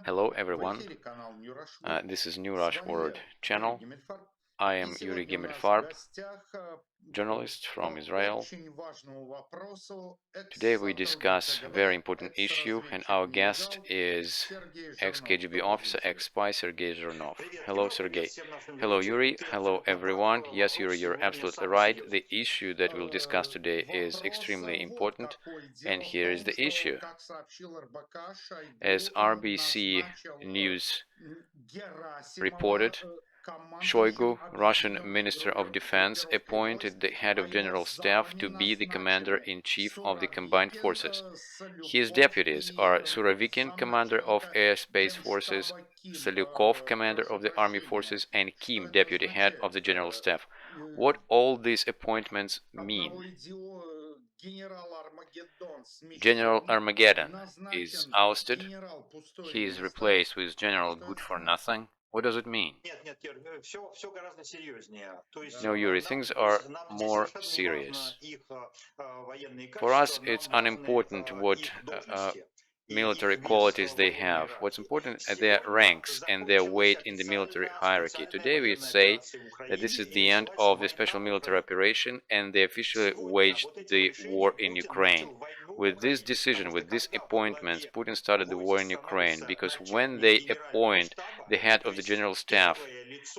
Hello everyone, this is New Rush World channel. I am Yuri Gemelfarb, journalist from Israel. Today we discuss a very important issue, and our guest is ex-KGB officer, ex-spy Sergey Zhirnov. Hello, Sergey. Hello, Yuri. Hello, everyone. Yes, Yuri, you're absolutely right. The issue that we'll discuss today is extremely important, and here is the issue. As RBC News reported, Shoigu, Russian Minister of Defense, appointed the head of General Staff to be the Commander-in-Chief of the Combined Forces. His deputies are Surovikin, Commander of Air Space Forces, Salyukov, Commander of the Army Forces, and Kim, Deputy Head of the General Staff. What all these appointments mean? General Armageddon is ousted. He is replaced with General Good for Nothing. What does it mean? No, Yuri, things are more serious. For us, it's unimportant what military qualities they have. What's important are their ranks and their weight in the military hierarchy. Today we say that this is the end of the special military operation and they officially waged the war in Ukraine. With this decision, with these appointments, Putin started the war in Ukraine, because when they appoint the head of the general staff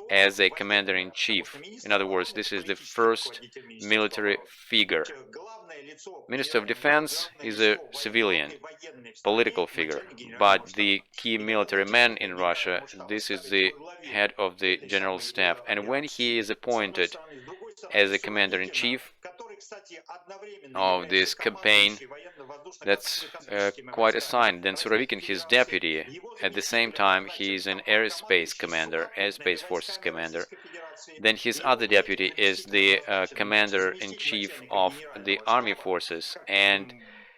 as a commander-in-chief, in other words, this is the first military figure. Minister of Defense is a civilian, political figure, but the key military man in Russia, this is the head of the general staff. And when he is appointed as a commander-in-chief of this campaign, that's quite a sign. Then Surovikin, his deputy, at the same time he is an airspace commander, airspace forces commander. Then his other deputy is the commander-in-chief of the army forces, and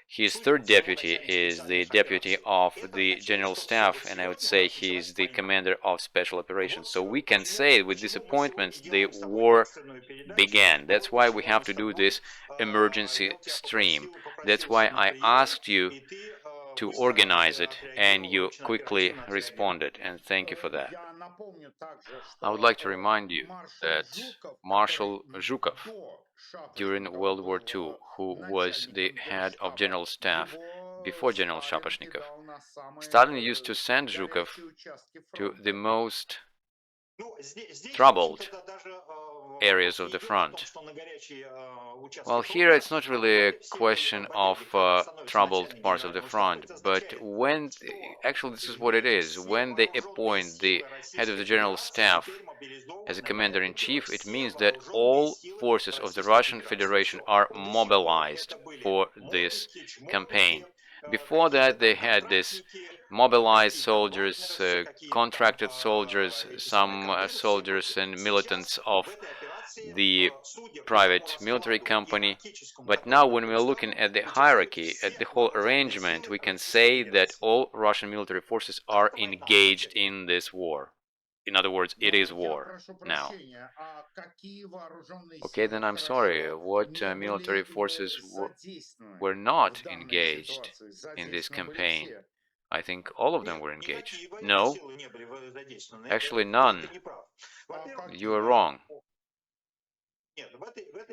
his third deputy is the deputy of the general staff, and I would say he is the commander of special operations. So we can say with these appointments the war began. That's why we have to do this emergency stream. That's why I asked you to organize it, and you quickly responded, and thank you for that. I would like to remind you that Marshal Zhukov, during World War II, who was the head of general staff before General Shaposhnikov, Stalin used to send Zhukov to the most troubled areas of the front. Well, here it's not really a question of troubled parts of the front, but when, actually this is what it is, when they appoint the head of the general staff as a commander-in-chief, it means that all forces of the Russian Federation are mobilized for this campaign. Before that, they had this mobilized soldiers, contracted soldiers, some soldiers and militants of the private military company. But now when we are looking at the hierarchy, at the whole arrangement, we can say that all Russian military forces are engaged in this war. In other words, it is war now. Okay, then I'm sorry, what military forces were not engaged in this campaign? I think all of them were engaged. No, actually none. You are wrong.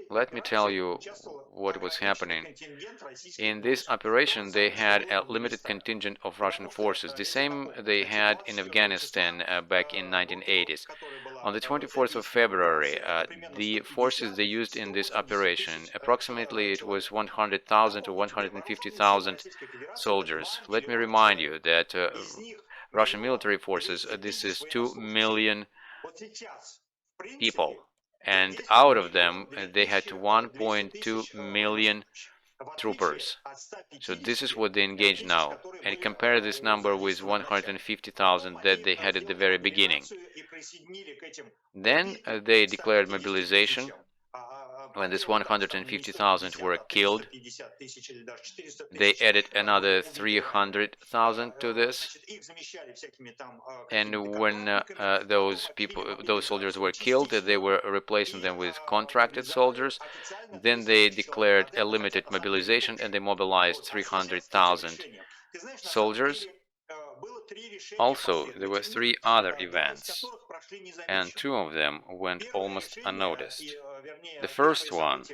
Let me tell you what was happening. In this operation, they had a limited contingent of Russian forces, the same they had in Afghanistan back in 1980s. On the 24th of February, the forces they used in this operation, approximately it was 100,000 to 150,000 soldiers. Let me remind you that Russian military forces, this is 2 million people. And out of them, they had 1.2 million troopers. So this is what they engage now. And compare this number with 150,000 that they had at the very beginning. Then they declared mobilization. When this 150,000 were killed, they added another 300,000 to this. And when those soldiers were killed, they were replacing them with contracted soldiers. Then they declared a limited mobilization and they mobilized 300,000 soldiers. Also, there were three other events, and two of them went almost unnoticed. The first one,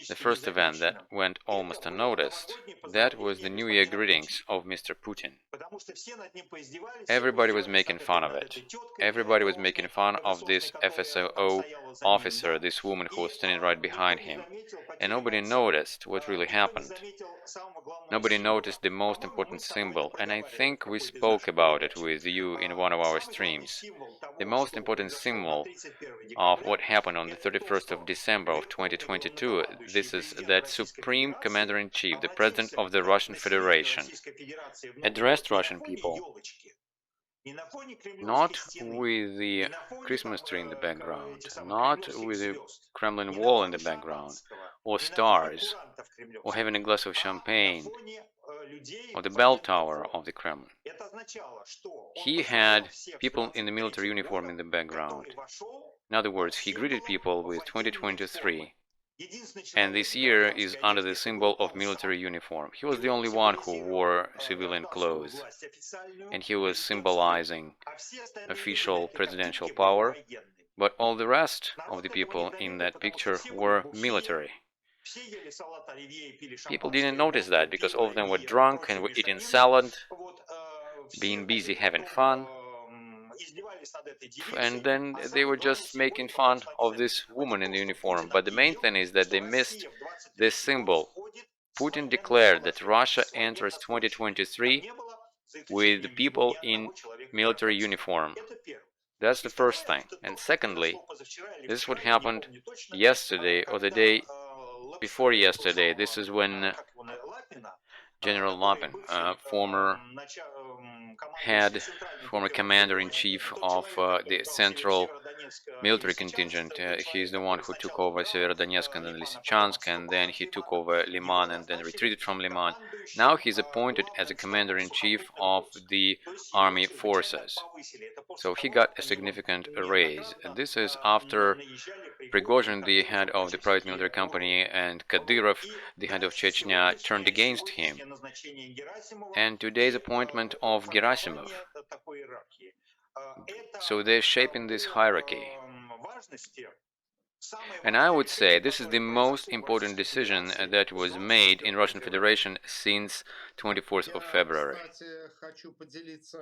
the first event that went almost unnoticed, that was the New Year greetings of Mr. Putin. Everybody was making fun of it. Everybody was making fun of this FSO officer, this woman who was standing right behind him. And nobody noticed what really happened. Nobody noticed the most important symbol, and I think we spoke about it with you in one of our streams. The most important symbol of what happened on the 31st of December of 2022, this is that Supreme Commander-in-Chief, the President of the Russian Federation, addressed Russian people, not with the Christmas tree in the background, not with the Kremlin wall in the background, or stars, or having a glass of champagne, or the bell tower of the Kremlin. He had people in the military uniform in the background. In other words, he greeted people with 2023, and this year is under the symbol of military uniform. He was the only one who wore civilian clothes, and he was symbolizing official presidential power, but all the rest of the people in that picture were military. People didn't notice that because all of them were drunk and were eating salad, being busy having fun, and then they were just making fun of this woman in the uniform. But the main thing is that they missed this symbol. Putin declared that Russia enters 2023 with people in military uniform. That's the first thing. And secondly, this is what happened yesterday or the day before yesterday. This is when General Lapin, former commander-in-chief of the Central military contingent. He's the one who took over Severodonetsk and then Lysychansk, and then he took over Liman and then retreated from Liman. Now he's appointed as a commander-in-chief of the army forces. So he got a significant raise. And this is after Prigozhin, the head of the private military company, and Kadyrov, the head of Chechnya, turned against him. And today's appointment of Gerasimov. So they're shaping this hierarchy. And I would say this is the most important decision that was made in Russian Federation since 24th of February.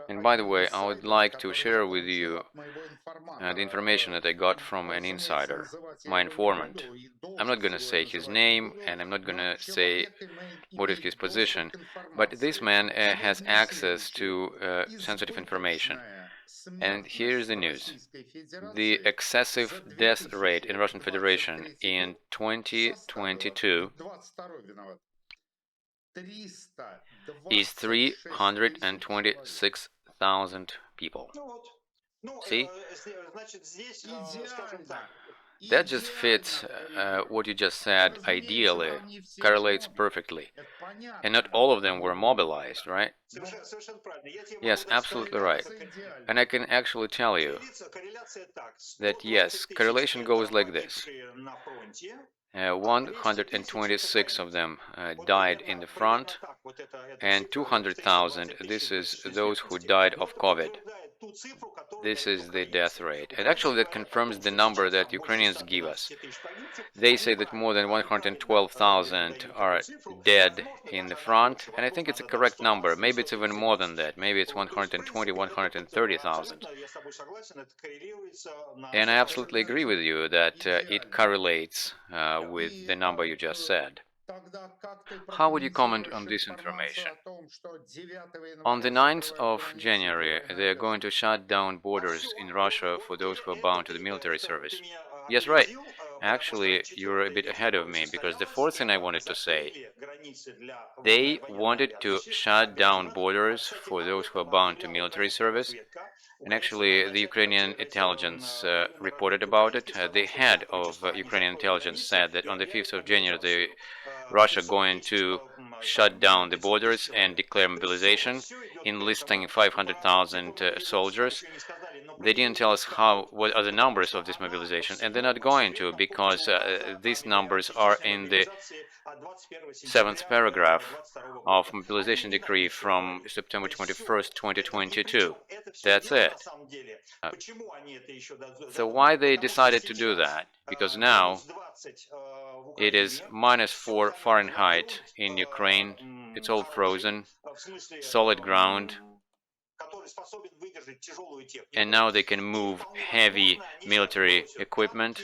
And by the way, I would like to share with you the information that I got from an insider, my informant. I'm not going to say his name, and I'm not going to say what is his position, but this man has access to sensitive information. And here's the news. The excessive death rate in Russian Federation in 2022 is 326,000 people. See? That just fits what you just said ideally, correlates perfectly. And not all of them were mobilized, right? Yes, absolutely right. And I can actually tell you that yes, correlation goes like this. 126 of them died in the front, and 200,000, this is those who died of COVID. This is the death rate. And actually that confirms the number that Ukrainians give us. They say that more than 112,000 are dead in the front, and I think it's a correct number. Maybe it's even more than that. Maybe it's 120, 130,000. And I absolutely agree with you that it correlates with the number you just said. How would you comment on this information? On the 9th of January, they are going to shut down borders in Russia for those who are bound to the military service. Yes, right. Actually, you're a bit ahead of me, because the fourth thing I wanted to say, they wanted to shut down borders for those who are bound to military service. And actually, the Ukrainian intelligence reported about it. The head of Ukrainian intelligence said that on the 5th of January, Russia going to shut down the borders and declare mobilization, enlisting 500,000 soldiers. They didn't tell us what are the numbers of this mobilization, and they're not going to, because these numbers are in the 7th paragraph of mobilization decree from September 21st, 2022. That's it. Uh, so why they decided to do that? Because now it is -4 Fahrenheit in Ukraine. It's all frozen, solid ground, and now they can move heavy military equipment,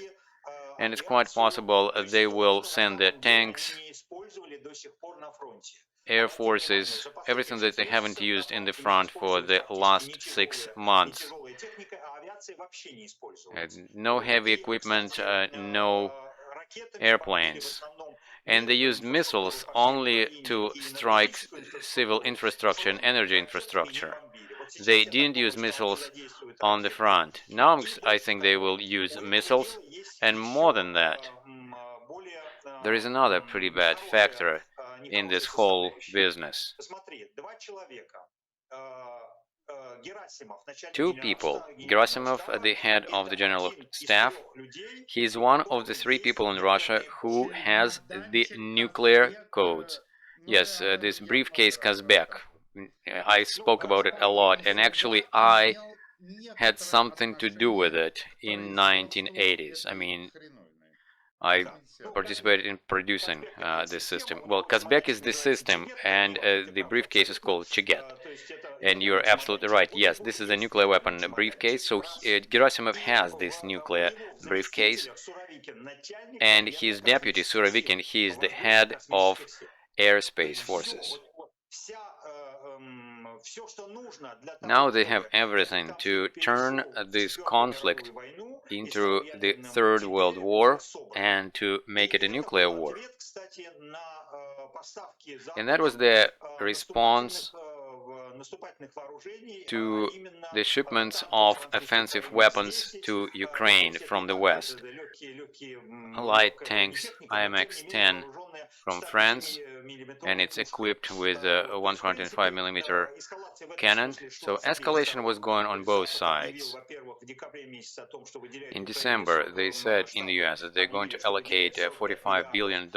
and it's quite possible they will send their tanks, air forces, everything that they haven't used in the front for the last 6 months. No heavy equipment, no airplanes. And they used missiles only to strike civil infrastructure and energy infrastructure. They didn't use missiles on the front. Now I think they will use missiles, and more than that, there is another pretty bad factor in this whole business. Two people. Gerasimov, the head of the general staff, he is one of the 3 people in Russia who has the nuclear codes. Yes, this briefcase Kazbek. I spoke about it a lot, and actually I had something to do with it in 1980s. I mean, I participated in producing this system. Well, Kazbek is the system, and the briefcase is called Chiget. And you're absolutely right. Yes, this is a nuclear weapon briefcase. So Gerasimov has this nuclear briefcase, and his deputy Surovikin, he is the head of airspace forces. Now they have everything to turn this conflict into the Third World War and to make it a nuclear war. And that was the response to the shipments of offensive weapons to Ukraine from the West. Light tanks IMX-10 from France, and it's equipped with a 105mm cannon. So escalation was going on both sides. In December, they said in the US that they're going to allocate $45 billion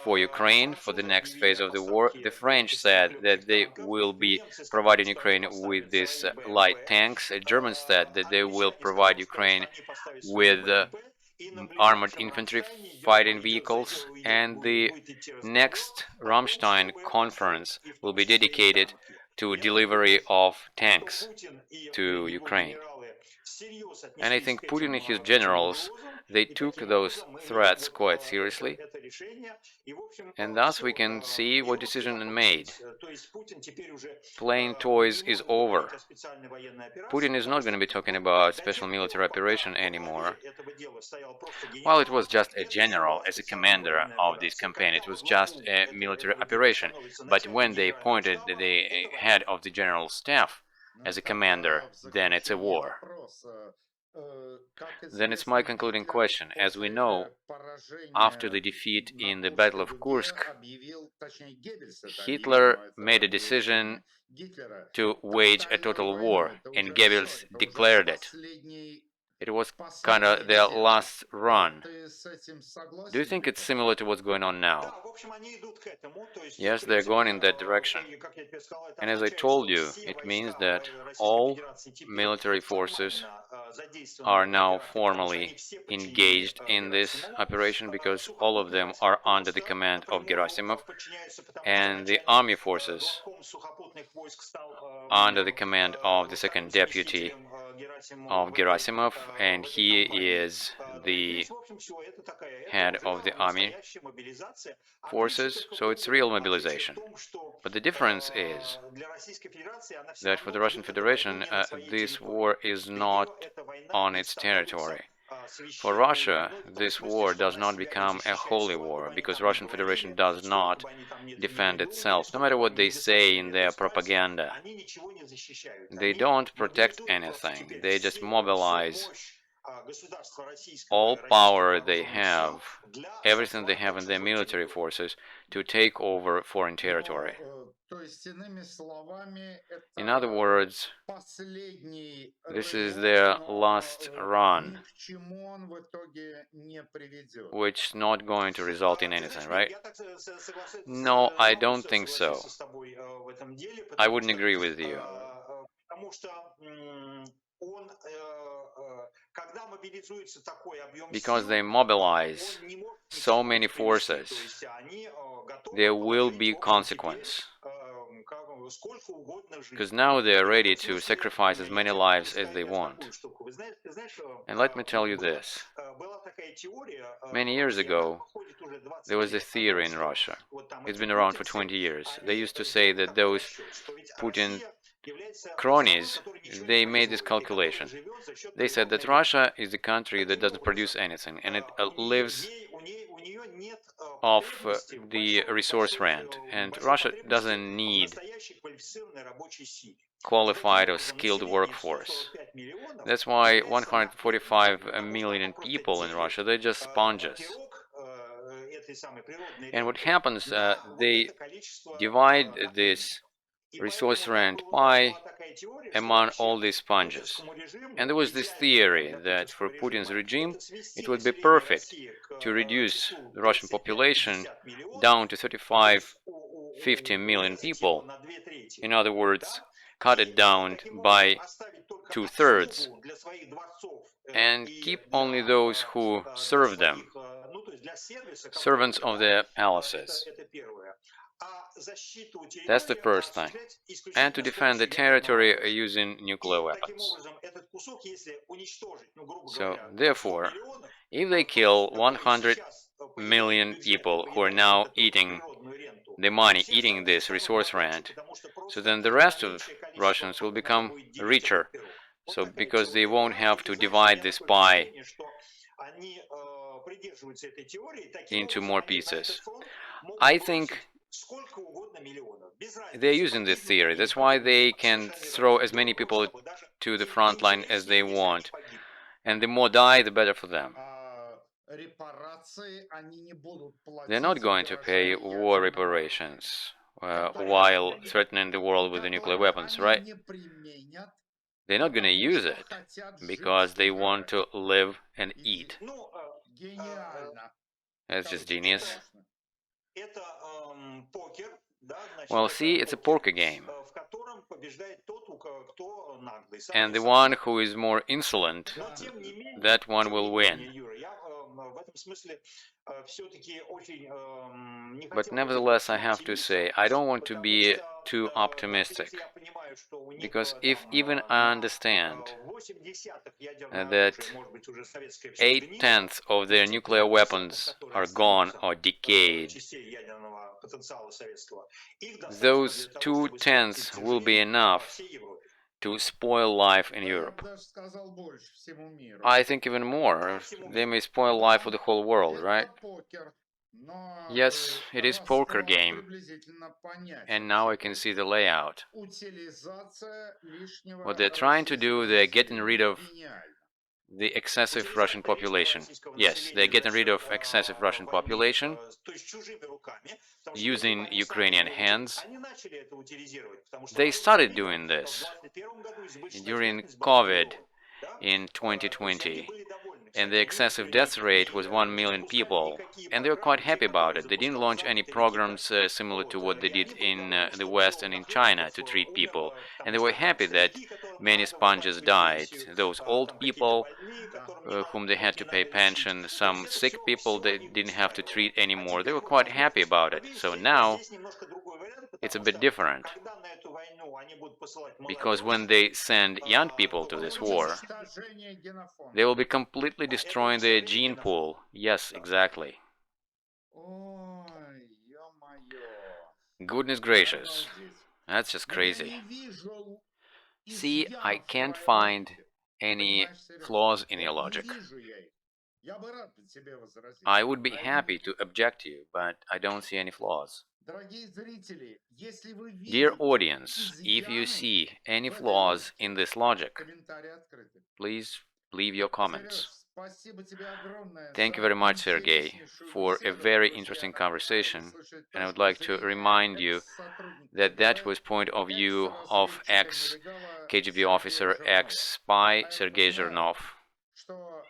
for Ukraine for the next phase of the war. The French said that they will be providing Ukraine with these light tanks. The Germans said that they will provide Ukraine with armored infantry fighting vehicles, and the next Ramstein conference will be dedicated to delivery of tanks to Ukraine. And I think Putin and his generals, they took those threats quite seriously, and thus we can see what decision is made. Playing toys is over. Putin is not going to be talking about special military operation anymore. Well, it was just a general as a commander of this campaign. It was just a military operation. But when they appointed the head of the general staff as a commander, then it's a war. Then it's my concluding question. As we know, after the defeat in the Battle of Kursk, Hitler made a decision to wage a total war, and Goebbels declared it. It was kind of their last run. Do you think it's similar to what's going on now? Yes, they're going in that direction. And as I told you, it means that all military forces are now formally engaged in this operation, because all of them are under the command of Gerasimov, and the army forces under the command of the second deputy of Gerasimov, and he is the head of the army forces, so it's real mobilization. But the difference is that for the Russian Federation, this war is not on its territory. For Russia, this war does not become a holy war, because Russian Federation does not defend itself, no matter what they say in their propaganda. They don't protect anything, they just mobilize all power they have, everything they have in their military forces to take over foreign territory. In other words, this is their last run, which is not going to result in anything, right? No, I don't think so. I wouldn't agree with you. Because they mobilize so many forces, there will be consequence. Because now they are ready to sacrifice as many lives as they want. And let me tell you this. Many years ago, there was a theory in Russia. It's been around for 20 years. They used to say that those Putin cronies, they made this calculation. They said that Russia is a country that doesn't produce anything, and it lives off the resource rent. And Russia doesn't need qualified or skilled workforce. That's why 145 million people in Russia, they're just sponges. And what happens, they divide this resource rent pie among all these sponges. And there was this theory that for Putin's regime, it would be perfect to reduce the Russian population down to 35, 50 million people. In other words, cut it down by 2/3 and keep only those who serve them, servants of their palaces. That's the first thing. And to defend the territory using nuclear weapons. So, therefore, if they kill 100 million people who are now eating the money, eating this resource rent, so then the rest of Russians will become richer. So, because they won't have to divide this pie into more pieces. I think they're using this theory. That's why they can throw as many people to the front line as they want. And the more die, the better for them. They're not going to pay war reparations while threatening the world with the nuclear weapons, right? They're not going to use it because they want to live and eat. That's just genius. Well, see, it's a poker game. And the one who is more insolent, that one will win. But nevertheless, I have to say, I don't want to be too optimistic. Because if even I understand that 8/10 of their nuclear weapons are gone or decayed, those 2/10 will be enough to spoil life in Europe. I think even more. They may spoil life for the whole world, right? Yes, it is poker game. And now I can see the layout. What they're trying to do, they're getting rid of the excessive Russian population. Yes, they're getting rid of excessive Russian population using Ukrainian hands. They started doing this during COVID in 2020, and the excessive death rate was 1 million people, and they were quite happy about it. They didn't launch any programs similar to what they did in the West and in China to treat people, and they were happy that many sponges died. Those old people whom they had to pay pension, some sick people they didn't have to treat anymore. They were quite happy about it. So now it's a bit different, because when they send young people to this war, they will be completely destroying their gene pool. Yes, exactly. Goodness gracious. That's just crazy. See, I can't find any flaws in your logic. I would be happy to object to you, but I don't see any flaws. Dear audience, if you see any flaws in this logic, please leave your comments. Thank you very much, Sergey, for a very interesting conversation, and I would like to remind you that that was point of view of ex-KGB officer, ex-spy Sergey Zhirnov.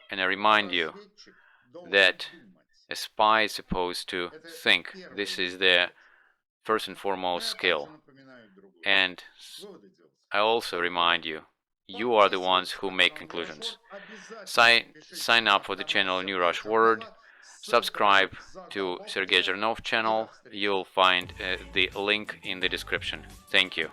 And I remind you that a spy is supposed to think. This is their first and foremost skill. And I also remind you, you are the ones who make conclusions. Sign up for the channel New Rush Word. Subscribe to Sergey Zhirnov channel. You'll find the link in the description. Thank you.